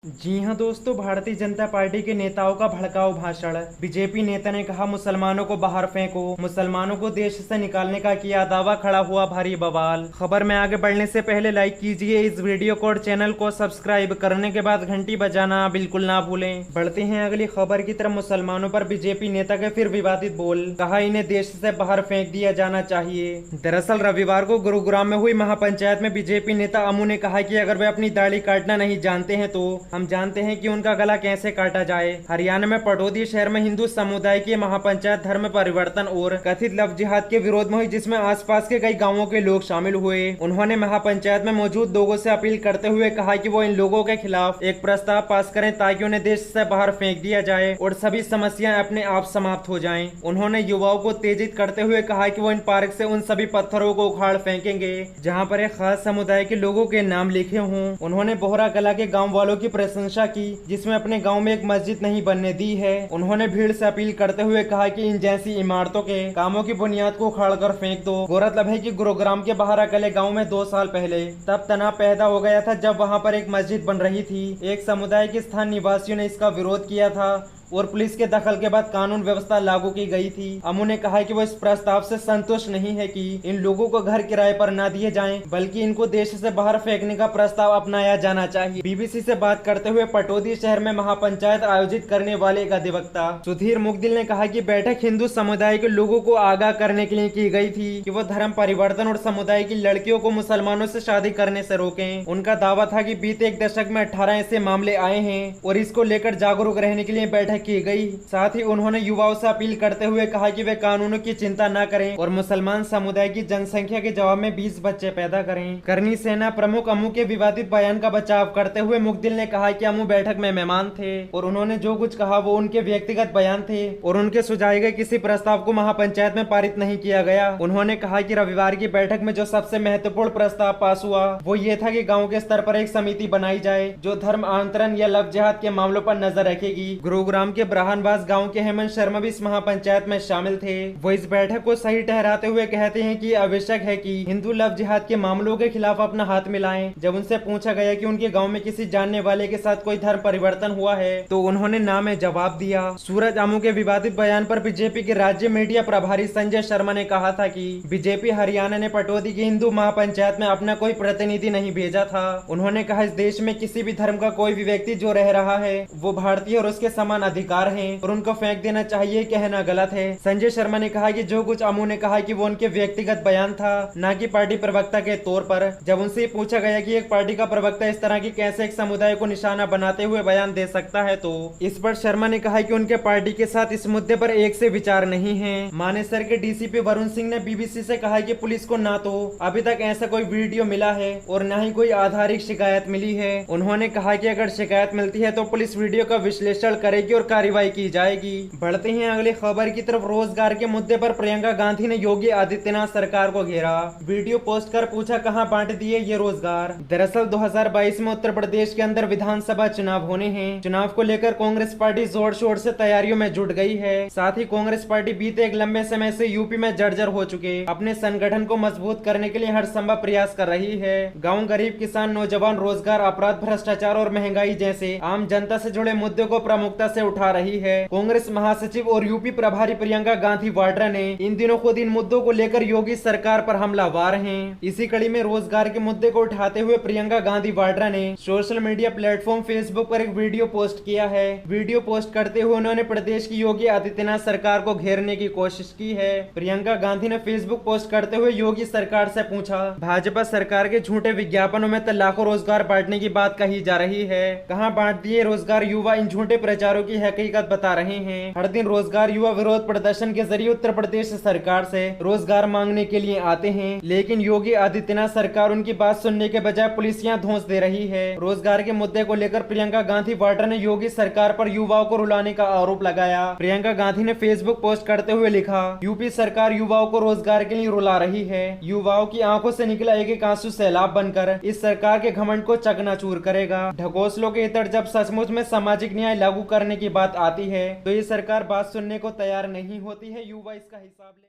जी हां दोस्तों, भारतीय जनता पार्टी के नेताओं का भड़काऊ भाषण। बीजेपी नेता ने कहा मुसलमानों को बाहर फेंको, मुसलमानों को देश से निकालने का किया दावा, खड़ा हुआ भारी बवाल। खबर में आगे बढ़ने से पहले लाइक कीजिए इस वीडियो को और चैनल को सब्सक्राइब करने के बाद घंटी बजाना बिल्कुल ना भूलें। बढ़ते हैं अगली खबर की तरफ। मुसलमानों पर बीजेपी नेता के फिर विवादित बोल, कहा इन्हें देश से बाहर फेंक दिया जाना चाहिए। दरअसल रविवार को गुरुग्राम में हुई महापंचायत में बीजेपी नेता अमू ने कहा कि अगर वे अपनी दाढ़ी काटना नहीं जानते हैं तो हम जानते हैं कि उनका गला कैसे काटा जाए। हरियाणा में पटौदी शहर में हिंदू समुदाय की महापंचायत धर्म परिवर्तन और कथित लव जिहाद के विरोध में हुई, जिसमें आसपास के कई गांवों के लोग शामिल हुए। उन्होंने महापंचायत में मौजूद लोगों से अपील करते हुए कहा कि वो इन लोगों के खिलाफ एक प्रस्ताव पास करें ताकि उन्हें देश से बाहर फेंक दिया जाए और सभी समस्याएं अपने आप समाप्त हो जाएं। उन्होंने युवाओं को उत्तेजित करते हुए कहा कि वो इन पार्क से उन सभी पत्थरों को उखाड़ फेंकेंगे जहां पर एक खास समुदाय के लोगों के नाम लिखे हों। उन्होंने बोहरा कला के गाँव वालों की प्रशंसा की जिसमें अपने गांव में एक मस्जिद नहीं बनने दी है। उन्होंने भीड़ से अपील करते हुए कहा कि इन जैसी इमारतों के कामों की बुनियाद को उखाड़कर फेंक दो। गौरतलब है कि गुरुग्राम के बाहर अकेले गांव में 2 साल पहले तब तनाव पैदा हो गया था जब वहां पर एक मस्जिद बन रही थी। एक समुदाय के स्थानीय निवासियों ने इसका विरोध किया था और पुलिस के दखल के बाद कानून व्यवस्था लागू की गई थी। अमू ने कहा कि वो इस प्रस्ताव से संतुष्ट नहीं है कि इन लोगों को घर किराए पर न दिए जाएं, बल्कि इनको देश से बाहर फेंकने का प्रस्ताव अपनाया जाना चाहिए। बीबीसी से बात करते हुए पटौदी शहर में महापंचायत आयोजित करने वाले एक अधिवक्ता सुधीर मुगदिल ने कहा कि बैठक हिंदू समुदाय के लोगों को आगाह करने के लिए की गई थी कि वो धर्म परिवर्तन और समुदाय की लड़कियों को मुसलमानों से शादी करने से रोकें। उनका दावा था कि बीते एक दशक में 18 ऐसे मामले आए हैं और इसको लेकर जागरूक रहने के लिए बैठक की गई। साथ ही उन्होंने युवाओं से अपील करते हुए कहा कि वे कानूनों की चिंता न करें और मुसलमान समुदाय की जनसंख्या के जवाब में 20 बच्चे पैदा करें। करनी सेना प्रमुख अमू के विवादित बयान का बचाव करते हुए मुगदिल ने कहा कि अमू बैठक में मेहमान थे और उन्होंने जो कुछ कहा वो उनके व्यक्तिगत बयान थे और उनके सुझाए गए किसी प्रस्ताव को महापंचायत में पारित नहीं किया गया। उन्होंने कहा कि रविवार की बैठक में जो सबसे महत्वपूर्ण प्रस्ताव पास हुआ वो ये था कि गाँव के स्तर पर एक समिति बनाई जाए जो धर्म आंतरण या लव जिहाद के मामलों पर नजर रखेगी। गुरुग्राम के ब्राह्मणबास गांव के हेमंत शर्मा भी इस महापंचायत में शामिल थे। वो इस बैठक को सही ठहराते हुए कहते हैं कि आवश्यक है कि हिंदू लव जिहाद के मामलों के खिलाफ अपना हाथ मिलाएं। जब उनसे पूछा गया कि उनके गांव में किसी जानने वाले के साथ कोई धर्म परिवर्तन हुआ है तो उन्होंने ना में जवाब दिया। सूरज अमू के विवादित बयान पर बीजेपी के राज्य मीडिया प्रभारी संजय शर्मा ने कहा था कि बीजेपी हरियाणा ने पटौदी की हिंदू महापंचायत में अपना कोई प्रतिनिधि नहीं भेजा था। उन्होंने कहा इस देश में किसी भी धर्म का कोई भी व्यक्ति जो रह रहा है वो भारतीय और उसके समान अधिकार है और उनको फेंक देना चाहिए, कहना गलत है। संजय शर्मा ने कहा कि जो कुछ अमू ने कहा कि वो उनके व्यक्तिगत बयान था, न कि पार्टी प्रवक्ता के तौर पर। जब उनसे पूछा गया कि एक पार्टी का प्रवक्ता इस तरह की कैसे एक समुदाय को निशाना बनाते हुए बयान दे सकता है तो इस पर शर्मा ने कहा कि उनके पार्टी के साथ इस मुद्दे पर एक से विचार नहीं है। मानेसर के डीसीपी वरुण सिंह ने बीबीसी से कहा कि पुलिस को न तो अभी तक ऐसा कोई वीडियो मिला है और न ही कोई आधारिक शिकायत मिली है। उन्होंने कहा कि अगर शिकायत मिलती है तो पुलिस वीडियो का विश्लेषण करेगी और कार्रवाई की जाएगी। बढ़ते हैं अगली खबर की तरफ। रोजगार के मुद्दे पर प्रियंका गांधी ने योगी आदित्यनाथ सरकार को घेरा। वीडियो पोस्ट कर पूछा कहां बांट दिए ये रोजगार। दरअसल 2022 में उत्तर प्रदेश के अंदर विधानसभा चुनाव होने हैं। चुनाव को लेकर कांग्रेस पार्टी जोर शोर से तैयारियों में जुट गई है। साथ ही कांग्रेस पार्टी बीते एक लंबे समय से यूपी में जर्जर हो चुके अपने संगठन को मजबूत करने के लिए हर संभव प्रयास कर रही है। गाँव गरीब किसान नौजवान रोजगार अपराध भ्रष्टाचार और महंगाई जैसे आम जनता से जुड़े मुद्दों को प्रमुखता से उठा रही है। कांग्रेस महासचिव और यूपी प्रभारी प्रियंका गांधी वाड्रा ने इन दिनों खुद इन मुद्दों को लेकर योगी सरकार पर हमलावर हैं। इसी कड़ी में रोजगार के मुद्दे को उठाते हुए प्रियंका गांधी वाड्रा ने सोशल मीडिया प्लेटफॉर्म फेसबुक पर एक वीडियो पोस्ट किया है। वीडियो पोस्ट करते हुए उन्होंने प्रदेश की योगी आदित्यनाथ सरकार को घेरने की कोशिश की है। प्रियंका गांधी ने फेसबुक पोस्ट करते हुए योगी सरकार से पूछा भाजपा सरकार के झूठे विज्ञापनों में तो लाखों रोजगार बांटने की बात कही जा रही है, कहाँ बांट दिए रोजगार? युवा इन झूठे प्रचारों की हकीकत बता रहे हैं। हर दिन रोजगार युवा विरोध प्रदर्शन के जरिए उत्तर प्रदेश सरकार से रोजगार मांगने के लिए आते हैं, लेकिन योगी आदित्यनाथ सरकार उनकी बात सुनने के बजाय पुलिसियां धौंस दे रही है। रोजगार के मुद्दे को लेकर प्रियंका गांधी वाड्रा ने योगी सरकार पर युवाओं को रुलाने का आरोप लगाया। प्रियंका गांधी ने फेसबुक पोस्ट करते हुए लिखा यूपी सरकार युवाओं को रोजगार के लिए रुला रही है। युवाओं की आंखों से निकला एक एक आंसू सैलाब बनकर इस सरकार के घमंड को चकनाचूर करेगा। ढकोसलों के इतर जब सचमुच में सामाजिक न्याय लागू करने की बात आती है तो ये सरकार बात सुनने को तैयार नहीं होती है। युवा इसका हिसाब ले